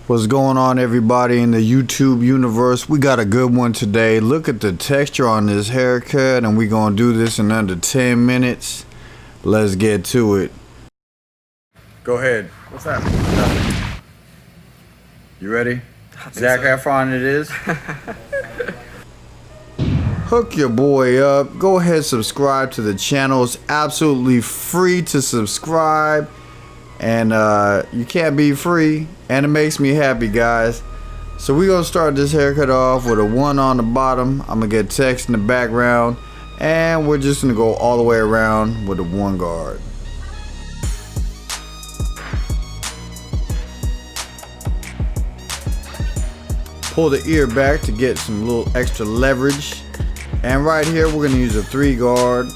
What's going on, everybody in the YouTube universe? We got a good one today. Look at the texture on this haircut, and we're gonna do this in under 10 minutes. Let's get to it. Go ahead. What's that? You ready? Zac Efron it is. Hook your boy up. Go ahead, subscribe to the channel. It's absolutely free to subscribe. And you can't be free, and it makes me happy, guys. So we're gonna start this haircut off with a 1 on the bottom. I'm gonna get text in the background, and we're just gonna go all the way around with a 1 guard. Pull the ear back to get some little extra leverage. And right here we're gonna use a 3 guard.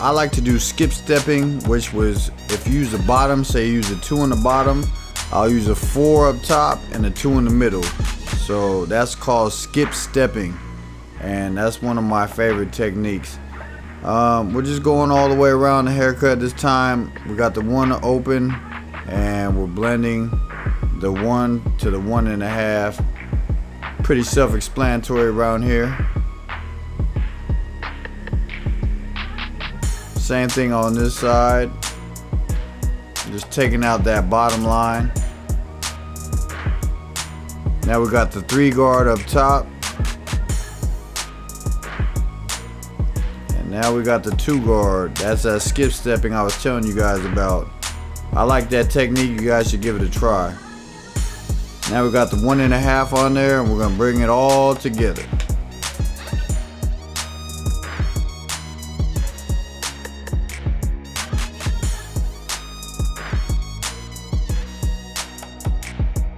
I like to do skip stepping, which was, if you use the bottom, say you use a 2 on the bottom, I'll use a 4 up top and a 2 in the middle. So that's called skip stepping, and that's one of my favorite techniques. We're just going all the way around the haircut this time. We got the 1 open, and we're blending the 1 to the 1.5. Pretty self-explanatory around here. Same thing on this side. Just taking out that bottom line. Now we got the 3 guard up top. And now we got the 2 guard. That's that skip stepping I was telling you guys about. I like that technique. You guys should give it a try. Now we got the 1.5 on there, and we're gonna bring it all together.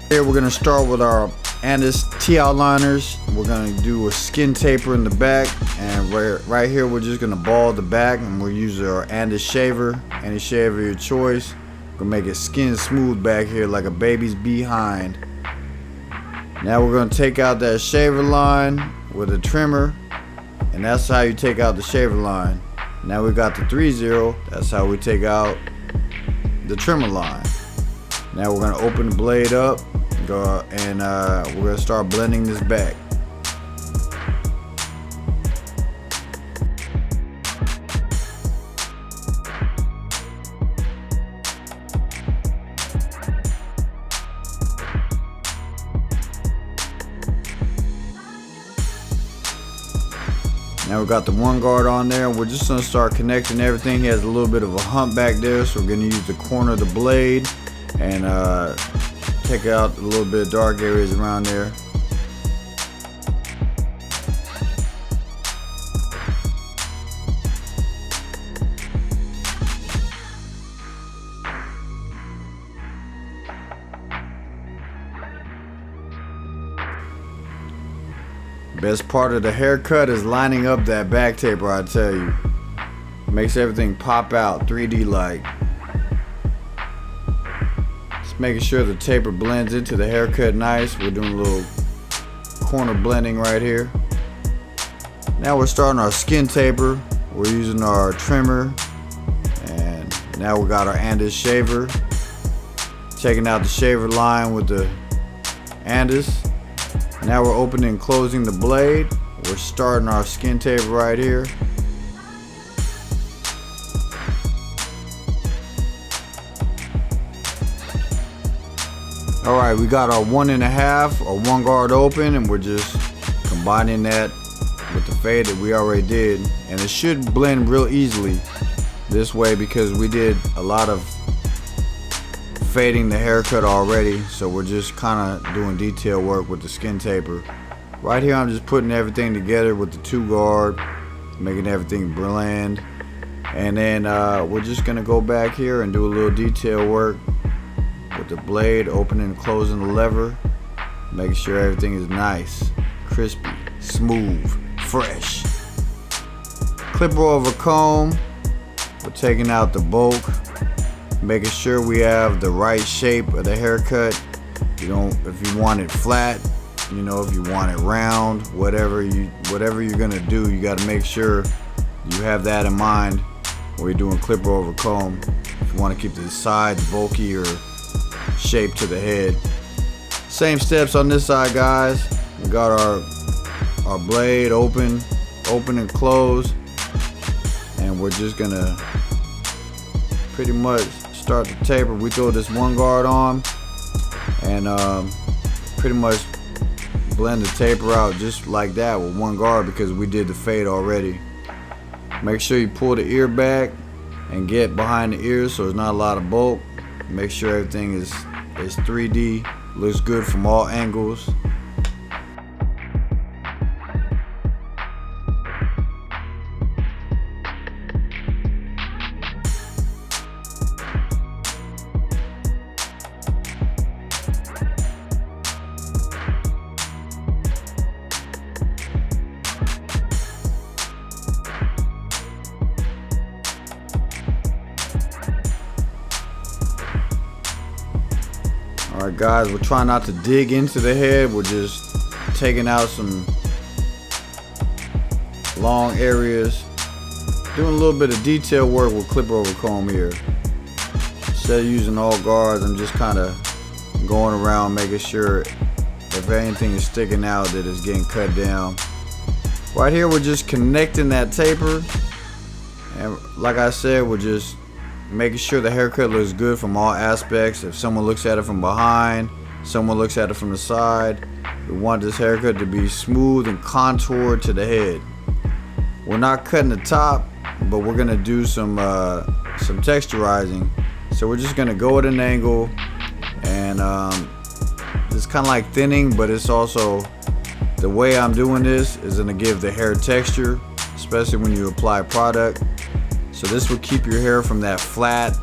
Here we're gonna start with our Andis T-outliners. We're gonna do a skin taper in the back, and right here we're just gonna ball the back, and we'll use our Andis shaver, any shaver of your choice. We're gonna make it skin smooth back here like a baby's behind. Now we're gonna take out that shaver line with a trimmer, and that's how you take out the shaver line. Now we got the 3-0, that's how we take out the trimmer line. Now we're gonna open the blade up, and we're gonna start blending this back. Now we got the 1 guard on there, and we're just gonna start connecting everything. He has a little bit of a hump back there, so we're gonna use the corner of the blade and take out a little bit of dark areas around there. Best part of the haircut is lining up that back taper, I tell you. Makes everything pop out 3D like. Making sure the taper blends into the haircut nice. We're doing a little corner blending right here. Now we're starting our skin taper. We're using our trimmer, and now we got our Andis shaver. Taking out the shaver line with the Andis. Now we're opening and closing the blade. We're starting our skin taper right here. Alright, we got our 1.5 or 1 guard open, and we're just combining that with the fade that we already did. And it should blend real easily this way because we did a lot of fading the haircut already. So we're just kind of doing detail work with the skin taper. Right here I'm just putting everything together with the 2 guard, making everything blend. And then we're just going to go back here and do a little detail work with the blade, opening and closing the lever, making sure everything is nice, crispy, smooth, fresh. Clipper over comb, we're taking out the bulk, making sure we have the right shape of the haircut. If you want it flat, if you want it round, whatever you're gonna do, you got to make sure you have that in mind when you're doing clipper over comb. If you want to keep the sides bulky or shape to the head. Same steps on this side, guys. We got our blade open and close, and we're just gonna pretty much start the taper. We throw this one guard on and pretty much blend the taper out just like that with one guard because we did the fade already. Make sure you pull the ear back and get behind the ears so there's not a lot of bulk. Make sure everything is 3D, looks good from all angles. Alright guys, we're trying not to dig into the head. We're just taking out some long areas. Doing a little bit of detail work with clipper over comb here. Instead of using all guards, I'm just kind of going around making sure if anything is sticking out that it's getting cut down. Right here we're just connecting that taper. And like I said, we're just making sure the haircut looks good from all aspects. If someone looks at it from behind, someone looks at it from the side, we want this haircut to be smooth and contoured to the head. We're not cutting the top, but we're gonna do some texturizing. So we're just gonna go at an angle, and it's kind of like thinning, but it's also the way I'm doing this is gonna give the hair texture, especially when you apply product. So this will keep your hair from that flat,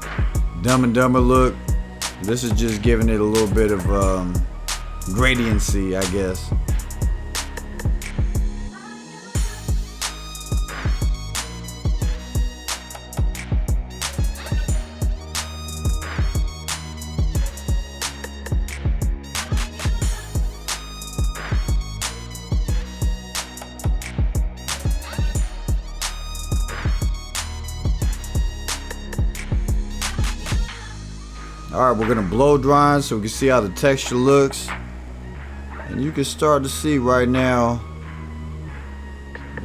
Dumb and Dumber look. This is just giving it a little bit of gradiency, I guess. Alright, we're gonna blow dry so we can see how the texture looks. And you can start to see right now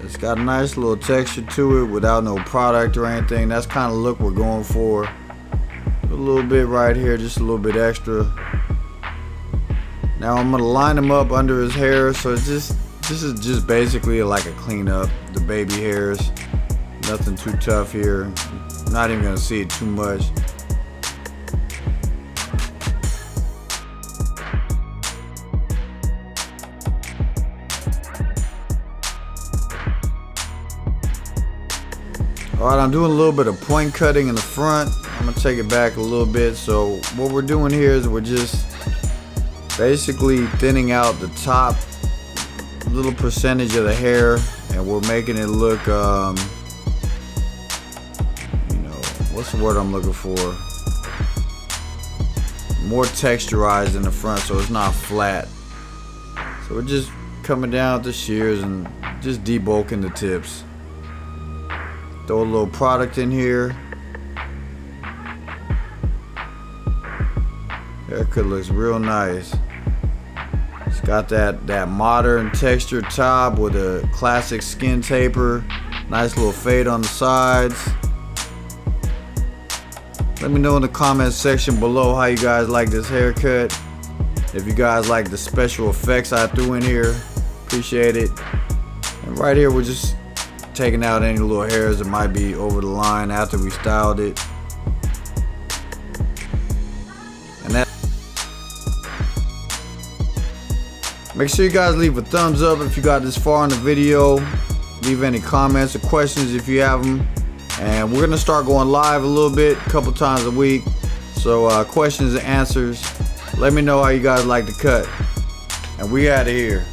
it's got a nice little texture to it without no product or anything. That's kind of look we're going for. A little bit right here, just a little bit extra. Now I'm gonna line him up under his hair, so it's this is just basically like a cleanup. The baby hairs, nothing too tough here. Not even gonna see it too much. Alright, I'm doing a little bit of point cutting in the front. I'm going to take it back a little bit. So what we're doing here is we're just basically thinning out the top little percentage of the hair, and we're making it look, you know, what's the word I'm looking for? More texturized in the front so it's not flat. So we're just coming down with the shears and just debulking the tips. Throw a little product in here. Haircut looks real nice. It's got that modern texture top with a classic skin taper. Nice little fade on the sides. Let me know in the comments section below how you guys like this haircut. If you guys like the special effects I threw in here, appreciate it. And right here we're just taking out any little hairs that might be over the line after we styled it. And that, make sure you guys leave a thumbs up if you got this far in the video. Leave any comments or questions if you have them. And we're gonna start going live a little bit, a couple times a week. So questions and answers. Let me know how you guys like the cut. And we out of here.